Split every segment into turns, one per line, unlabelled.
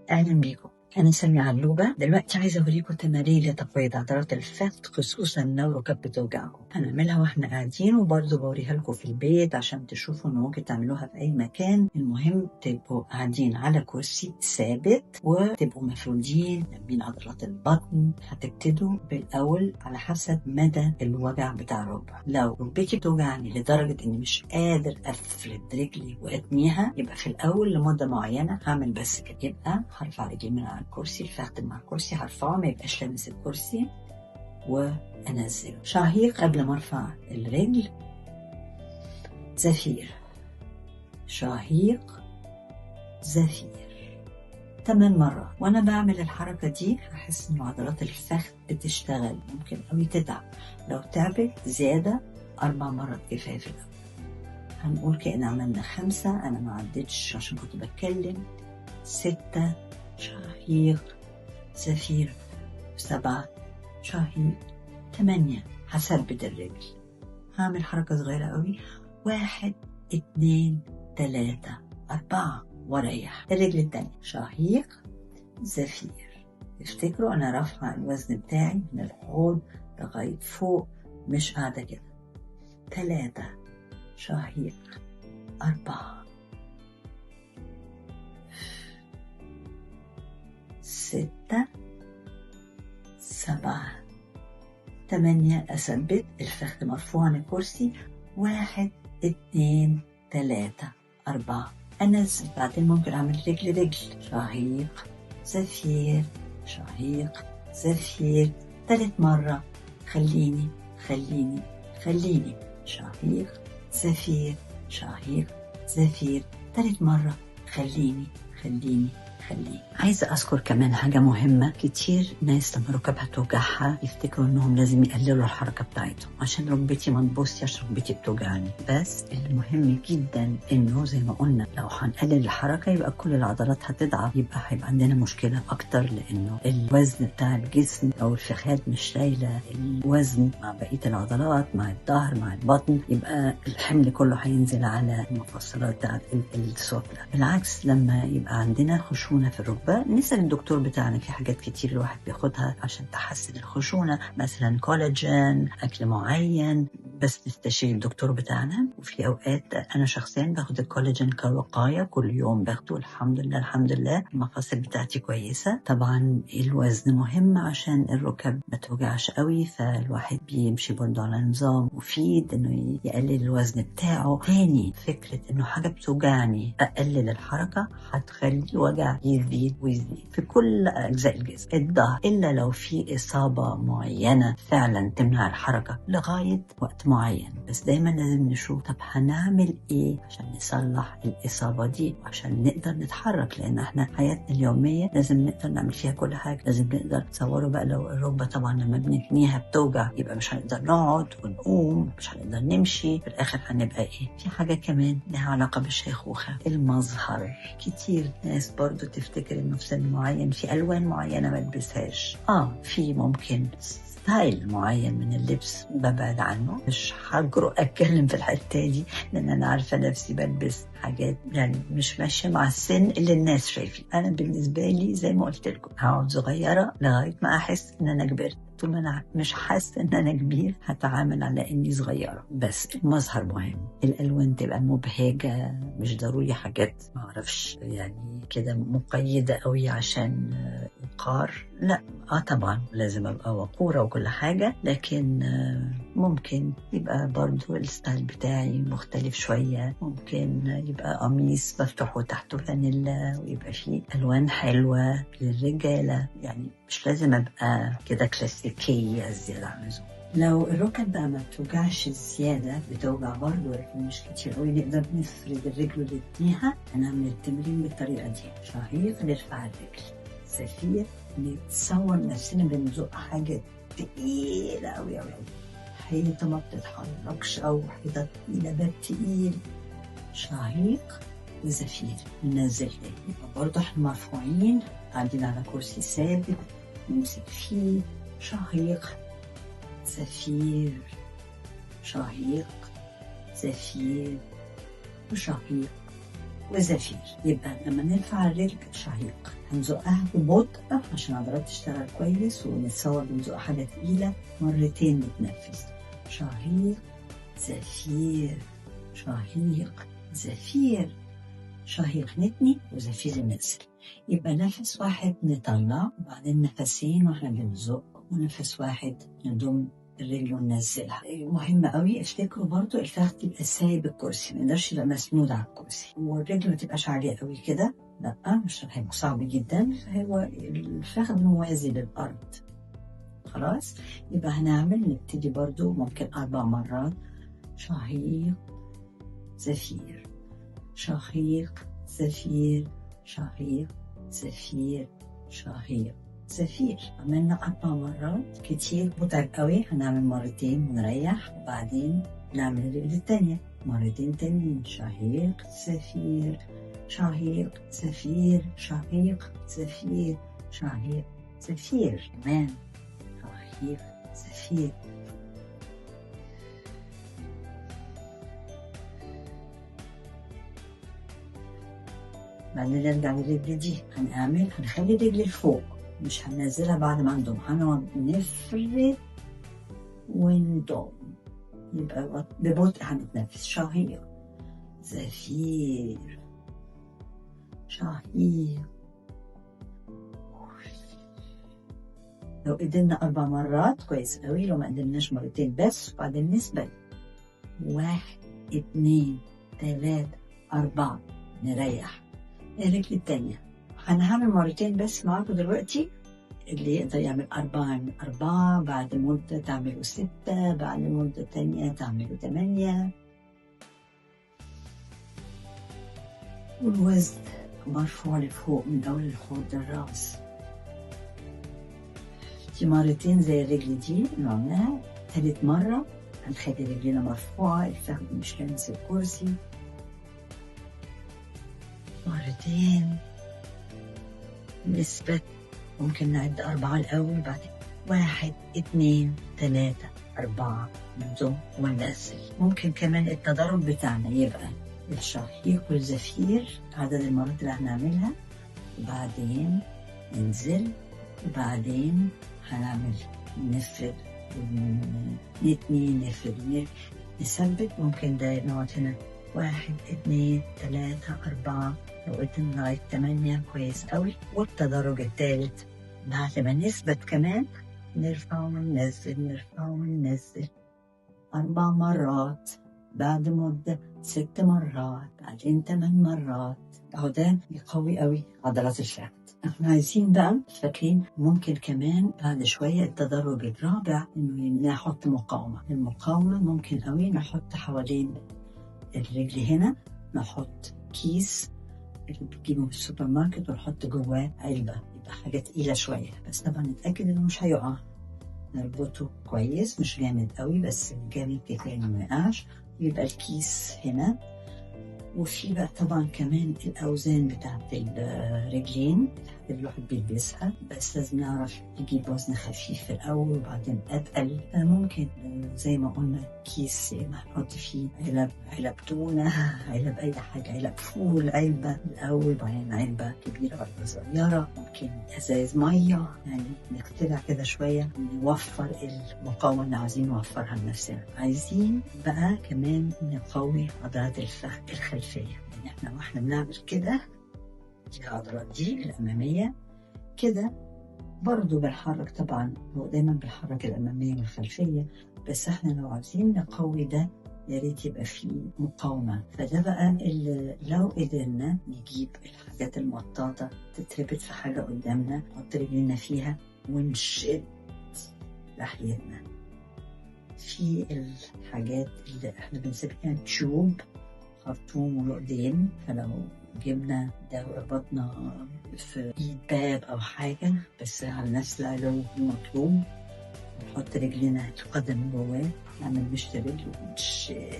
أهلا بيكم. أنا سامية علوبة. دلوقتي عايزة أوريكم تمارين لتقوية عضلات الفخذ، خصوصا لو ركب بتوجعكم. هنعملها وإحنا قاعدين، وبرضه بوريها لكم في البيت عشان تشوفوا إن ممكن تعملوها في أي مكان. المهم تبقوا قاعدين على كرسي ثابت وتبقوا مفرودين جنبين عضلات البطن. هتبتدوا بالأول على حسب مدى الوجع بتاع الركبة. لو ركبتي بتوجعني لدرجة إني مش قادر أفرد رجلي وأتنيها، يبقى في الأول لمدة معينة هعمل بس كده. يبقى هرفع رجلي من على الكرسي، الفخذ مع الكرسي هرفعه ما يبقاش لامس الكرسي وانزله. شهيق قبل ما ارفع الرجل، زفير، شهيق، زفير 8 مرات. وانا بعمل الحركة دي هحس ان عضلات الفخذ بتشتغل، ممكن قوي تتعب. لو تعبت زيادة 4 مرات كفاية في الأول. هنقول كأن عملنا 5، انا ما عدتش عشان كنت بتكلم. 6 شهيق، زفير. 7 شهيق. 8 هثبت الرجل. هعمل حركة صغيرة قوي. 1 2 3 4 واريح. الرجل التانية شهيق، زفير. افتكروا انا رافعة الوزن بتاعي من الحوض لغاية فوق، مش قاعدة كده. 3 شهيق، 4 6 7 8 أثبت الفخذ مرفوع عن الكرسي. 1 2 3 4 أنزل. بعدين ممكن أعمل رجل رجل. شهيق، زفير، شهيق، زفير. 3 مرة. خليني خليني خليني. شهيق، زفير، شهيق، زفير. 3 مرة. خليني خليني خليه. عايزة أذكر كمان حاجة مهمة. كتير ناس لما ركبها توجعها يفتكروا إنهم لازم يقللوا الحركة بتاعتهم عشان ركبتي ما تبصيش، ركبتي بتوجعني. بس المهم جدا إنه زي ما قلنا لو هنقلل الحركة يبقى كل العضلات هتضعف، يبقى هيبقى عندنا مشكلة أكتر، لأنه الوزن بتاع الجسم أو الفخاد مش شايلة الوزن مع بقية العضلات، مع الظهر، مع البطن، يبقى الحمل كله هينزل على المفصلات بتاعت السفلى. بالعكس لما يبقى عندنا خشونة في الركبة نسأل الدكتور بتاعنا. في حاجات كتير الواحد بياخدها عشان تحسن الخشونة، مثلا كولاجين، أكل معين، بس نستشير الدكتور بتاعنا. وفي أوقات أنا شخصيا باخد الكولاجين كوقاية، كل يوم باخده. الحمد لله الحمد لله المفاصل بتاعتي كويسة. طبعا الوزن مهم عشان الركب ما توجعش قوي، فالواحد بيمشي برضه على نظام مفيد إنه يقلل الوزن بتاعه. تاني فكرة إنه حاجة بتوجعني أقلل الحركة هتخلي وجع يزيد ويزيد في كل أجزاء الجسم. الظهر إلا لو في إصابة معينة فعلا تمنع الحركة لغاية وقت معين. بس دايما لازم نشوف طب هنعمل إيه عشان نصلح الإصابة دي وعشان نقدر نتحرك، لأن إحنا حياتنا اليومية لازم نقدر نعمل فيها كل حاجة. لازم نقدر تصوروا بقى لو الركبة طبعا لما بنتنيها بتوجع يبقى مش هنقدر نقعد ونقوم، مش هنقدر نمشي، في الآخر هنبقى إيه؟ في حاجة كمان لها علاقة بالشيخوخة، المظهر. كتير ناس برضو تفتكر انه في سن معين في الوان معينه ما البسهاش. في ممكن ستايل معين من اللبس ببعد عنه، مش هجرؤ اتكلم في الحته دي لان انا عارفه نفسي بلبس حاجات يعني مش ماشيه مع السن اللي الناس شايفين. انا بالنسبه لي زي ما قلت لكم هقعد صغيره لغايه ما احس ان انا كبرت. طول ما انا مش حاسه ان انا كبير هتعامل على اني صغيره. بس المظهر مهم، الالوان تبقى مبهجه، مش ضروري حاجات ما اعرفش يعني كده مقيده قوي عشان وقار. لا طبعا لازم ابقى وقوره وكل حاجه، لكن ممكن يبقى برضو الستايل بتاعي مختلف شويه. ممكن يبقى قميص مفتوح وتحته فانيلا ويبقى فيه الوان حلوه للرجاله، يعني مش لازم ابقى كده كلاسيكيه زياده عن اللزوم. لو الركب بقى ما بتوجعش زياده، بتوجع برضه لكن مش كتير قوي، نقدر نفرد الرجل ونتنيها. هنعمل التمرين بالطريقه دي. شهيق نرفع الرجل، زفير نتصور نفسنا بنزق حاجه تقيله قوي قوي، حيطه ما بتتحركش او حيطه تقيله، باب تقيل. شهيق وزفير ننزل تاني. برضه احنا مرفوعين قاعدين على كرسي ثابت نمسك فيه. شهيق، زفير، شهيق، زفير، وشهيق وزفير. يبقى لما نرفع الرجل شهيق، هنزقها ببطء عشان العضلات تشتغل كويس، ونتصور بنزق حاجة تقيلة مرتين نتنفس. شهيق زفير، شهيق زفير، شهيق نتني وزفير ننزل. يبقى نفس واحد نطلع، وبعدين نفسين واحنا بنزق، ونفس واحد نضم الرجل وننزلها. مهم قوي افتكروا برضو الفخذ تبقى سايب الكرسي، ما يقدرش يبقى مسنود على الكرسي، والرجل ما تبقاش عالية قوي كده، لا مش هيبقى صعب جدا. هو الفخذ موازي للأرض. خلاص، يبقى نبتدي برضو ممكن 4 مرات. شهيق زفير، شهيق زفير، شهيق زفير، شهيق زفير. عملنا 4 مرات، كتير متعب قوي. هنعمل مرتين ونريح، وبعدين نعمل الرجل التانية مرتين تانيين. شهيق زفير، شهيق زفير، شهيق زفير، شهيق زفير. كمان شهيق زفير. بعدين نرجع للرجل دي، هنخلي الرجل لفوق، مش هننزلها بعد ما نضم، هنقعد نفرد ونضم. يبقى ببطء هنتنفس. شهيق زفير، شهيق. لو قدرنا 4 مرات كويس قوي، لو ما قدرناش مرتين بس. وبعدين نسبة 1 2 3 4 نريح. الرجل التانية هنعمل مرتين بس معاكم دلوقتي. اللي يقدر يعمل 4 يعمل 4، بعد مدة تعملوا 6، بعد مدة تانية تعملوا 8. والوزن مرفوع لفوق من أول الحوض الرأس. دي مرتين زي الرجل دي عملناها. ثالث مرة هنخلي رجلنا مرفوعة، الفخذ مش لامس الكرسي. مرتين نثبت. ممكن نعد 4 الأول، بعدين 1 2 3 4 نضم وننزل. ممكن كمان التدرج بتاعنا يبقى الشهيق والزفير عدد المرات اللي هنعملها، وبعدين ننزل، وبعدين هنعمل نفرد نتني، نفرد نثبت. ممكن ده نقعد هنا 1 2 3 4 لو قدرنا لغاية 8 كويس قوي. والتدرج الثالث بعد ما نثبت كمان نرفع وننزل، نرفع وننزل 4 مرات، بعد مدة 6 مرات، بعدين 8 مرات. اهو ده يقوي قوي عضلات الفخذ. احنا عايزين بقى، فاكرين ممكن كمان بعد شوية التدرج الرابع انه نحط مقاومة. المقاومة ممكن قوي نحط حوالين الرجل هنا، نحط كيس اللي بتجيبه من السوبر ماركت ونحط جواه علبة، يبقى حاجة تقيلة شوية، بس طبعا نتأكد انه مش هيقع. نربطه كويس، مش جامد قوي بس جامد كفاية انه ما يقعش. يبقى الكيس هنا. وفي بقى طبعا كمان الأوزان بتاعت الرجلين اللي الواحد بيلبسها، بس لازم نعرف نجيب وزن خفيف في الأول وبعدين أتقل. ممكن زي ما قلنا كيس نحط فيه علب تونة، علب أي حاجة، علب فول، علبة الأول، بعدين علبة كبيرة وعلبة صغيرة. ممكن أزايز مية، يعني نخترع كده شوية نوفر المقاومة اللي عايزين نوفرها لنفسنا. عايزين بقى كمان نقوي عضلات الفخذ الخلفية. يعني احنا واحنا بنعمل كده، دي العضلات دي الأمامية كده برضو بنحرك. طبعا هو دايما بنحرك الأمامية والخلفية، بس احنا لو عايزين نقوي ده يا ريت يبقى فيه مقاومة. فده بقى اللي لو قدرنا نجيب الحاجات المطاطة تتربط في حاجة قدامنا، نحط رجلنا فيها ونشد ناحيتنا. في الحاجات اللي احنا بنسميها تيوب، خرطوم وعقدين، فلو جبنا ده وربطنا في ايد باب او حاجة، بس على نفس العلو المطلوب، نحط رجلنا القدم جواه، نعمل مشط رجل ونشد.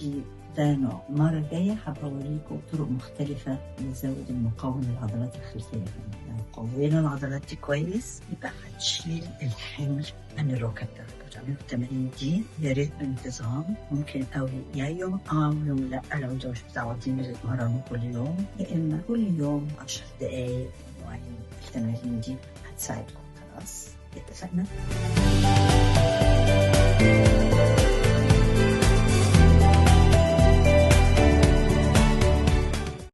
دي ده نوع. المرة الجاية حابة أوريكم طرق مختلفة لزود المقاومة للعضلات الخلفية. لو قوينا العضلات دي كويس يبقى هتشيل الحمل عن الركب ده. بتعملوا التمارين دي يا ريت بانتظام، ممكن قوي يا يوم ويوم لا، لو انتوا مش متعودين تتمرنوا كل يوم، يا اما كل يوم 10 دقايق. نوعين التمارين دي هتساعدكم. خلاص اتفقنا؟